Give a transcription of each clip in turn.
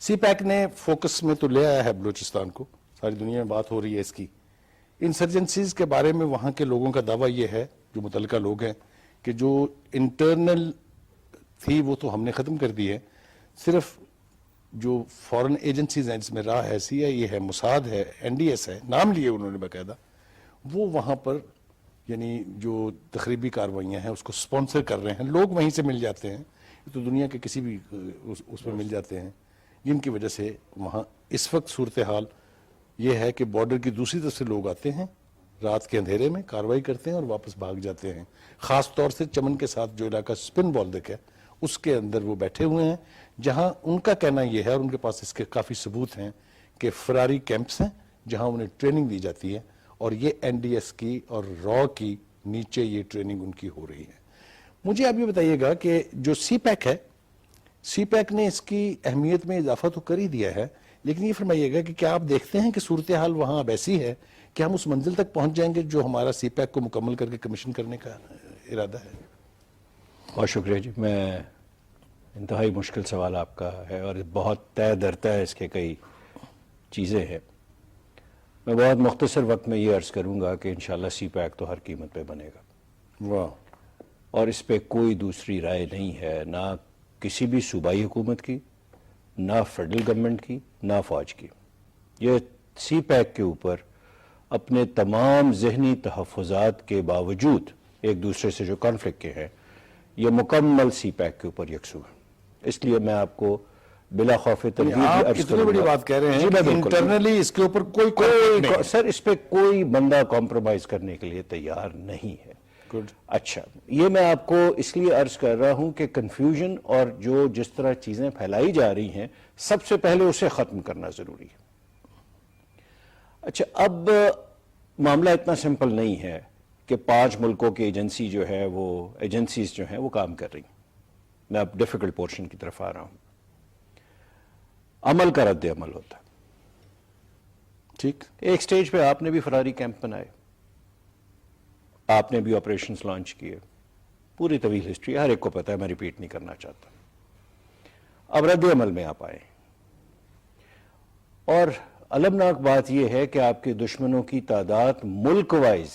سی pack نے focus میں تو لے آیا ہے بلوچستان کو، ساری دنیا میں بات ہو رہی ہے اس کی. انسرجنسیز کے بارے میں وہاں کے لوگوں کا دعویٰ یہ ہے، جو متعلقہ لوگ ہیں، کہ جو انٹرنل تھی وہ تو ہم نے ختم کر دی ہے، صرف جو فورن ایجنسیز ہیں جس میں راہ ہے، سی آئی اے ہے، موساد ہے، این ڈی ایس ہے، نام لیے انہوں نے باقاعدہ، وہ وہاں پر یعنی جو تخریبی کاروائیاں ہیں اس کو سپانسر کر رہے ہیں. لوگ وہیں سے مل جاتے ہیں، تو دنیا کے کسی بھی اس میں مل جاتے ہیں، جن کی وجہ سے وہاں اس وقت صورتحال یہ ہے کہ بارڈر کی دوسری طرف سے لوگ آتے ہیں، رات کے اندھیرے میں کاروائی کرتے ہیں اور واپس بھاگ جاتے ہیں. خاص طور سے چمن کے ساتھ جو علاقہ سپن بالدک ہے اس کے اندر وہ بیٹھے ہوئے ہیں، جہاں ان کا کہنا یہ ہے، اور ان کے پاس اس کے کافی ثبوت ہیں، کہ فراری کیمپس ہیں جہاں انہیں ٹریننگ دی جاتی ہے، اور یہ این ڈی ایس کی اور را کی نیچے یہ ٹریننگ ان کی ہو رہی ہے. مجھے آپ یہ بتائیے گا کہ جو سی پیک ہے، سی پیک نے اس کی اہمیت میں اضافہ تو کر ہی دیا ہے، لیکن یہ فرمائیے گا کہ کیا آپ دیکھتے ہیں کہ صورتحال وہاں اب ایسی ہے کہ ہم اس منزل تک پہنچ جائیں گے جو ہمارا سی پیک کو مکمل کر کے کمیشن کرنے کا ارادہ ہے؟ بہت شکریہ جی. میں انتہائی مشکل سوال آپ کا ہے اور بہت طے در طے اس کے کئی چیزیں ہیں. میں بہت مختصر وقت میں یہ عرض کروں گا کہ انشاءاللہ سی پیک تو ہر قیمت پہ بنے گا. واہ. اور اس پہ کوئی دوسری رائے نہیں ہے، نہ کسی بھی صوبائی حکومت کی، نہ فیڈرل گورنمنٹ کی، نہ فوج کی. یہ سی پیک کے اوپر اپنے تمام ذہنی تحفظات کے باوجود ایک دوسرے سے جو کانفلکٹ کے ہیں، یہ مکمل سی پیک کے اوپر یکسو ہے. اس لیے میں آپ کو بلا خوف تردید آپ عرض اتنی کروں بڑی گا. بات کہہ رہے ہیں جی میں کہ بالکل انٹرنلی اس کے اوپر کوئی سر اس پہ کوئی بندہ کمپرومائز کرنے کے لیے تیار نہیں ہے. گڈ. اچھا، یہ میں آپ کو اس لیے عرض کر رہا ہوں کہ کنفیوژن اور جو جس طرح چیزیں پھیلائی جا رہی ہیں، سب سے پہلے اسے ختم کرنا ضروری ہے. اچھا، اب معاملہ اتنا سمپل نہیں ہے کہ 5 ملکوں کی ایجنسی جو ہے وہ ایجنسیز جو ہیں وہ کام کر رہی ہیں. میں اب ڈیفیکلٹ پورشن کی طرف آ رہا ہوں. عمل کا رد عمل ہوتا ہے. ٹھیک. ایک سٹیج پہ آپ نے بھی فراری کیمپ بنائے، آپ نے بھی آپریشنز لانچ کیے، پوری طویل ہسٹری ہر ایک کو پتا ہے، میں ریپیٹ نہیں کرنا چاہتا. اب رد عمل میں آپ آئے، اور المناک بات یہ ہے کہ آپ کے دشمنوں کی تعداد ملک وائز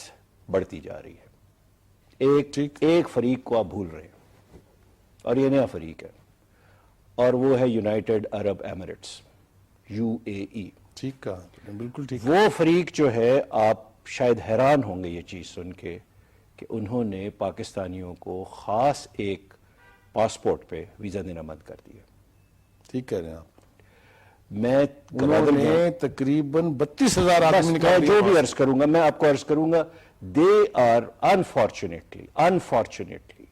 بڑھتی جا رہی ہے. ایک فریق کو آپ بھول رہے ہیں، اور یہ نیا فریق ہے، اور وہ ہے یونائٹڈ عرب ایمریٹس، یو اے ای. ٹھیک کہا، بالکل ٹھیک. وہ فریق جو ہے، آپ شاید حیران ہوں گے یہ چیز سن کے کہ انہوں نے پاکستانیوں کو خاص ایک پاسپورٹ پہ ویزا دینا بند کر دیا. ٹھیک کہہ رہے ہیں آپ. میں انہوں نے تقریباً 32,000 آدمی نکال جو بھی عرض کروں گا، میں آپ کو عرض کروں گا، دے آر انفارچونیٹلی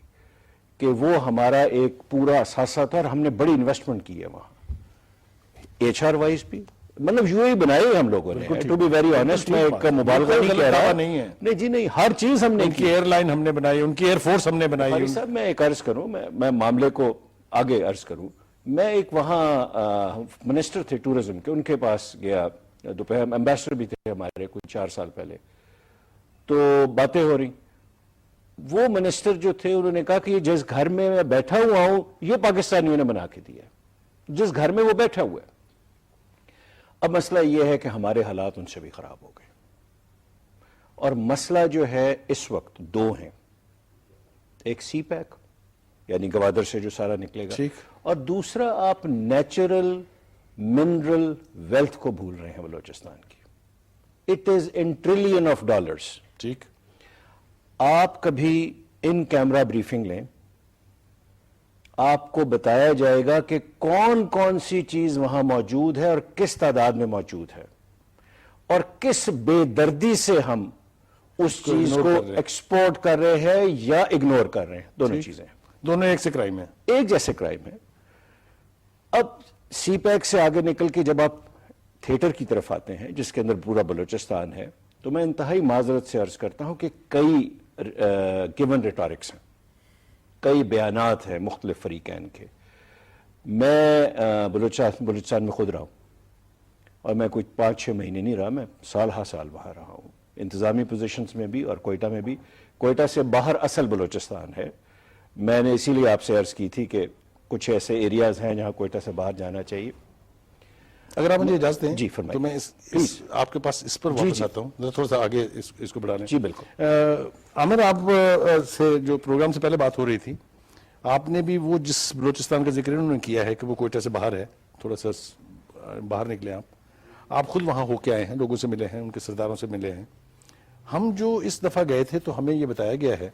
کہ وہ ہمارا ایک پورا اثاثہ تھا، اور ہم نے بڑی انویسٹمنٹ کی ہے وہاں، ایچ آر وائز بھی. مطلب یوں ہی بنائی ہے ہم لوگوں نے. ٹو بی ویری آنیسٹ، میں ایک مبالغہ نہیں کہہ رہا. نہیں جی نہیں، ہر چیز ہم نے ان کی ایئر لائن ہم نے بنائی، ان کی ایئر فورس ہم نے بنائی. صاحب میں ایک عرض کروں، میں معاملے کو آگے عرض کروں. میں ایک وہاں منسٹر تھے ٹورزم کے، ان کے پاس گیا دوپہر، ایمبیسڈر بھی تھے ہمارے کچھ 4 سال پہلے. تو باتیں ہو رہی، وہ منسٹر جو تھے انہوں نے کہا کہ یہ جس گھر میں میں بیٹھا ہوا ہوں یہ پاکستانیوں نے بنا کے دیا ہے، جس گھر میں وہ بیٹھا ہوا ہے. اب مسئلہ یہ ہے کہ ہمارے حالات ان سے بھی خراب ہو گئے، اور مسئلہ جو ہے اس وقت 2 ہیں. ایک سی پیک یعنی گوادر سے جو سارا نکلے گا، اور دوسرا آپ نیچرل منرل ویلتھ کو بھول رہے ہیں بلوچستان کی. It is in trillion of dollars. ٹھیک. آپ کبھی ان کیمرہ بریفنگ لیں، آپ کو بتایا جائے گا کہ کون کون سی چیز وہاں موجود ہے اور کس تعداد میں موجود ہے، اور کس بے دردی سے ہم اس چیز کو ایکسپورٹ کر رہے ہیں یا اگنور کر رہے ہیں. دونوں چیزیں، دونوں ایک سے کرائم ہے، ایک جیسے کرائم ہے. اب سی پیک سے آگے نکل کے جب آپ تھیٹر کی طرف آتے ہیں جس کے اندر پورا بلوچستان ہے، تو میں انتہائی معذرت سے عرض کرتا ہوں کہ کئی گیون ریٹورکس ہیں، کئی بیانات ہیں مختلف فریقین کے. میں بلوچستان میں خود رہا ہوں، اور میں کوئی 5-6 مہینے نہیں رہا، میں سال ہا سال وہاں رہا ہوں، انتظامی پوزیشنز میں بھی اور کوئٹہ میں بھی. کوئٹہ سے باہر اصل بلوچستان ہے. میں نے اسی لیے آپ سے عرض کی تھی کہ کچھ ایسے ایریاز ہیں جہاں کوئٹہ سے باہر جانا چاہیے. اگر آپ مجھے اجازت دیں جی فرمائیں. تو میں آپ کے پاس اس پر واپس آتا ہوں ذرا تھوڑا سا آگے اس کو بڑھانے. جی بالکل. عامر آپ سے جو پروگرام سے پہلے بات ہو رہی تھی آپ نے بھی وہ جس بلوچستان کا ذکر انہوں نے کیا ہے کہ وہ کوئٹہ سے باہر ہے, تھوڑا سا باہر نکلے آپ خود وہاں ہو کے آئے ہیں, لوگوں سے ملے ہیں, ان کے سرداروں سے ملے ہیں. ہم جو اس دفعہ گئے تھے تو ہمیں یہ بتایا گیا ہے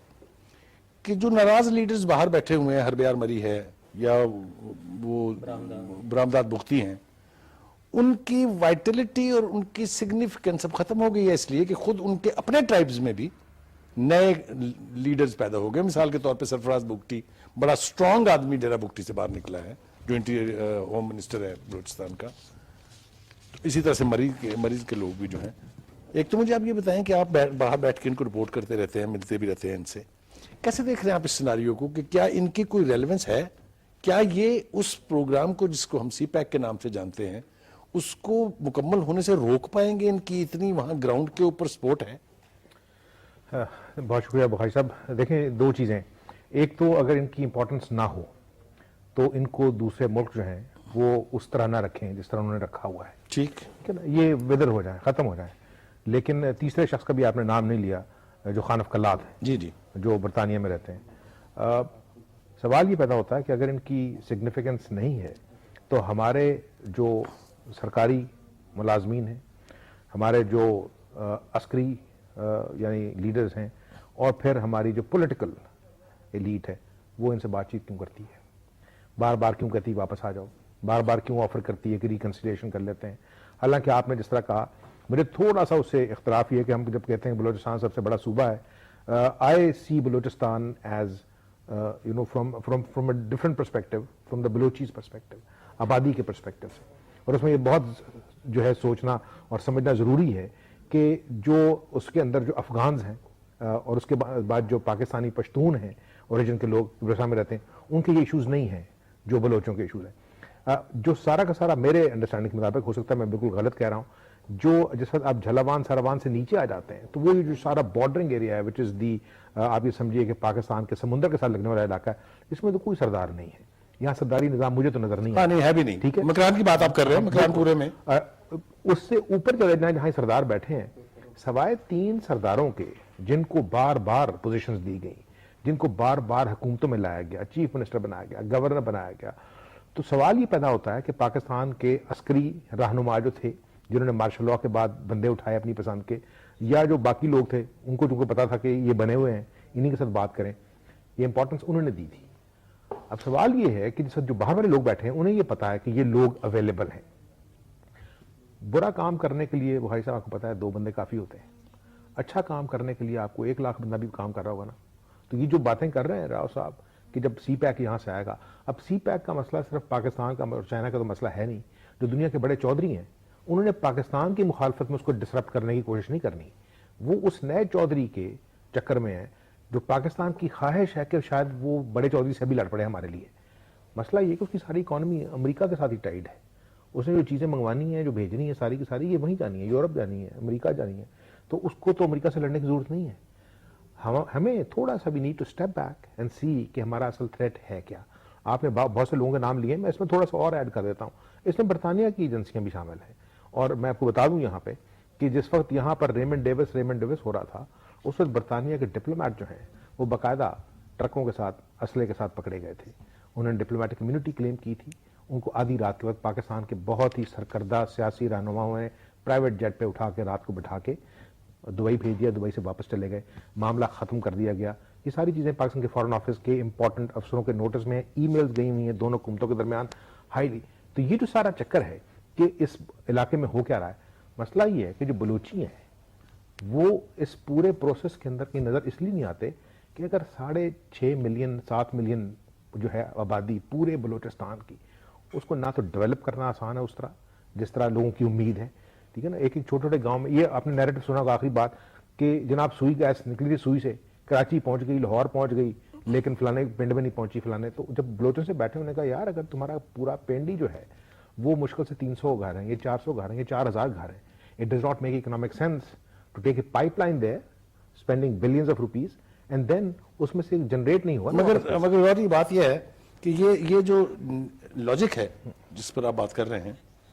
کہ جو ناراض لیڈرز باہر بیٹھے ہوئے ہیں, ہربیار مری ہے یا وہ برامداد بختی ہیں, ان کی وائٹلٹی اور ان کی سگنیفیکنس اب ختم ہو گئی ہے, اس لیے کہ خود ان کے اپنے ٹرائبز میں بھی نئے لیڈرز پیدا ہو گئے. مثال کے طور پہ سرفراز بگٹی بڑا سٹرونگ آدمی ڈیرا بگٹی سے باہر نکلا ہے, جو انٹیریئر ہوم منسٹر ہے بلوچستان کا. اسی طرح سے مریض کے لوگ بھی جو ہیں. ایک تو مجھے آپ یہ بتائیں کہ آپ باہر بیٹھ کے ان کو رپورٹ کرتے رہتے ہیں, ملتے بھی رہتے ہیں ان سے, کیسے دیکھ رہے ہیں آپ اس سیناریو کو کہ کیا ان کی کوئی ریلیونس ہے؟ کیا یہ اس پروگرام کو جس کو ہم سی پیک کے نام سے جانتے ہیں اس کو مکمل ہونے سے روک پائیں گے؟ ان کی اتنی وہاں گراؤنڈ کے اوپر سپورٹ ہے. بہت شکریہ بخاری صاحب. دیکھیں دو چیزیں, ایک تو اگر ان کی امپورٹنس نہ ہو تو ان کو دوسرے ملک جو ہیں وہ اس طرح نہ رکھیں جس طرح انہوں نے رکھا ہوا ہے. ٹھیک ہے نا, یہ ودر ہو جائیں, ختم ہو جائیں. لیکن تیسرے شخص کا بھی آپ نے نام نہیں لیا, جو خان آف کلات ہیں, جی جی, جو برطانیہ میں رہتے ہیں. سوال یہ پیدا ہوتا ہے کہ اگر ان کی سگنیفیکنس نہیں ہے تو ہمارے جو سرکاری ملازمین ہیں, ہمارے جو عسکری یعنی لیڈرز ہیں, اور پھر ہماری جو پولیٹیکل ایلیٹ ہے, وہ ان سے بات چیت کیوں کرتی ہے؟ بار بار کیوں کہتی ہے واپس آ جاؤ؟ بار بار کیوں آفر کرتی ہے کہ ریکنسیلیشن کر لیتے ہیں؟ حالانکہ آپ نے جس طرح کہا, مجھے تھوڑا سا اس سے اختلاف یہ ہے کہ ہم جب کہتے ہیں بلوچستان سب سے بڑا صوبہ ہے, I see Balochistan as from a different perspective, from the Balochis perspective, آبادی کے پرسپیکٹو سے. اور اس میں یہ بہت جو ہے سوچنا اور سمجھنا ضروری ہے کہ جو اس کے اندر جو افغانز ہیں اور اس کے بعد جو پاکستانی پشتون ہیں اوریجن کے لوگ بلوچستان میں رہتے ہیں, ان کے یہ ایشوز نہیں ہیں جو بلوچوں کے ایشوز ہیں. جو سارا کا سارا میرے انڈرسٹینڈنگ کے مطابق, ہو سکتا ہے میں بالکل غلط کہہ رہا ہوں, جو جس وقت آپ جھلاوان ساروان سے نیچے آ جاتے ہیں تو وہ جو سارا بارڈرنگ ایریا ہے وچ از دی, آپ یہ سمجھیے کہ پاکستان کے سمندر کے ساتھ لگنے والا علاقہ ہے, اس میں تو کوئی سردار نہیں ہے. یہاں سرداری نظام مجھے تو نظر نہیں ہے بھی نہیں. ٹھیک ہے, مکران کی بات آپ کر رہے ہیں, مکران پورے میں اس سے اوپر جہاں سردار بیٹھے ہیں, سوائے 3 سرداروں کے جن کو بار بار پوزیشنز دی گئی, جن کو بار بار حکومتوں میں لایا گیا, چیف منسٹر بنایا گیا, گورنر بنایا گیا, تو سوال یہ پیدا ہوتا ہے کہ پاکستان کے عسکری رہنما جو تھے, جنہوں نے مارشل لاء کے بعد بندے اٹھائے اپنی پسند کے, یا جو باقی لوگ تھے ان کو پتا تھا کہ یہ بنے ہوئے ہیں, انہی کے ساتھ بات کریں, یہ امپورٹنس انہوں نے دی تھی. اب سوال یہ ہے کہ جس جو باہر والے لوگ بیٹھے ہیں انہیں یہ پتا ہے کہ یہ لوگ اویلیبل ہیں. برا کام کرنے کے لیے بھائی صاحب آپ کو پتا ہے 2 بندے کافی ہوتے ہیں. اچھا کام کرنے کے لیے آپ کو 1 لاکھ بندہ بھی کام کر رہا ہوگا نا. تو یہ جو باتیں کر رہے ہیں راؤ صاحب کہ جب سی پیک یہاں سے آئے گا, اب سی پیک کا مسئلہ صرف پاکستان کا اور چائنا کا تو مسئلہ ہے نہیں. جو دنیا کے بڑے چودھری ہیں انہوں نے پاکستان کی مخالفت میں اس کو ڈسرپٹ کرنے کی کوشش نہیں کرنی. وہ اس نئے چودھری کے چکر میں ہیں جو پاکستان کی خواہش ہے کہ شاید وہ بڑے چودھری سے بھی لڑ پڑے ہمارے لیے. مسئلہ یہ کہ اس کی ساری اکانومی امریکہ کے ساتھ ہی ٹائڈ ہے. اس نے جو چیزیں منگوانی ہیں, جو بھیجنی ہے, ساری کی ساری یہ وہیں جانی ہے, یورپ جانی ہے, امریکہ جانی ہے. تو اس کو تو امریکہ سے لڑنے کی ضرورت نہیں ہے. ہمیں تھوڑا سا بھی need to step back and see کہ ہمارا اصل تھریٹ ہے کیا. آپ نے بہت سے لوگوں کے نام لیے, میں اس میں تھوڑا سا اور ایڈ کر دیتا ہوں. اس میں برطانیہ کی ایجنسیاں بھی شامل ہیں. اور میں آپ کو بتا دوں یہاں پہ کہ جس وقت یہاں پر ریمنڈ ڈیوس ہو رہا تھا, اس وقت برطانیہ کے ڈپلومیٹ جو ہیں وہ باقاعدہ ٹرکوں کے ساتھ اسلحے کے ساتھ پکڑے گئے تھے. انہوں نے ڈپلومیٹک امیونٹی کلیم کی تھی. ان کو آدھی رات کے وقت پاکستان کے بہت ہی سرکردہ سیاسی رہنماؤں نے پرائیویٹ جیٹ پہ اٹھا کے رات کو بٹھا کے دبئی بھیج دیا, دبئی سے واپس چلے گئے, معاملہ ختم کر دیا گیا. یہ ساری چیزیں پاکستان کے فارن آفس کے امپورٹنٹ افسروں کے نوٹس میں, ای میلز گئی ہوئی ہیں دونوں حکومتوں کے درمیان ہائیلی. تو یہ جو سارا چکر ہے کہ اس علاقے میں ہو کیا رہا ہے, مسئلہ یہ ہے کہ جو بلوچی ہیں وہ اس پورے پروسیس کے اندر کی نظر اس لیے نہیں آتے کہ اگر 6.5 ملین 7 ملین جو ہے آبادی پورے بلوچستان کی, اس کو نہ تو ڈیولپ کرنا آسان ہے اس طرح جس طرح لوگوں کی امید ہے. ٹھیک ہے نا, ایک چھوٹے چھوٹے گاؤں میں, یہ آپ نے نیریٹو سنا ہوگا آخری بات کہ جناب سوئی گیس نکلی تھی سوئی سے, کراچی پہنچ گئی, لاہور پہنچ گئی, لیکن فلانے پنڈ میں نہیں پہنچی فلانے. تو جب بلوچوں سے بیٹھے انہوں نے کہا یار اگر تمہارا پورا پنڈ ہی جو ہے وہ مشکل سے 300 گھر ہیں, یہ 400 گھر ہیں, یہ 4000 گھر ہیں, it does not make economic sense to take a pipe line there spending billions of rupees and then اس میں سے جنریٹ نہیں ہوا. مگر بات یہ ہے کہ یہ جو لاجک ہے جس پر آپ بات کر رہے ہیں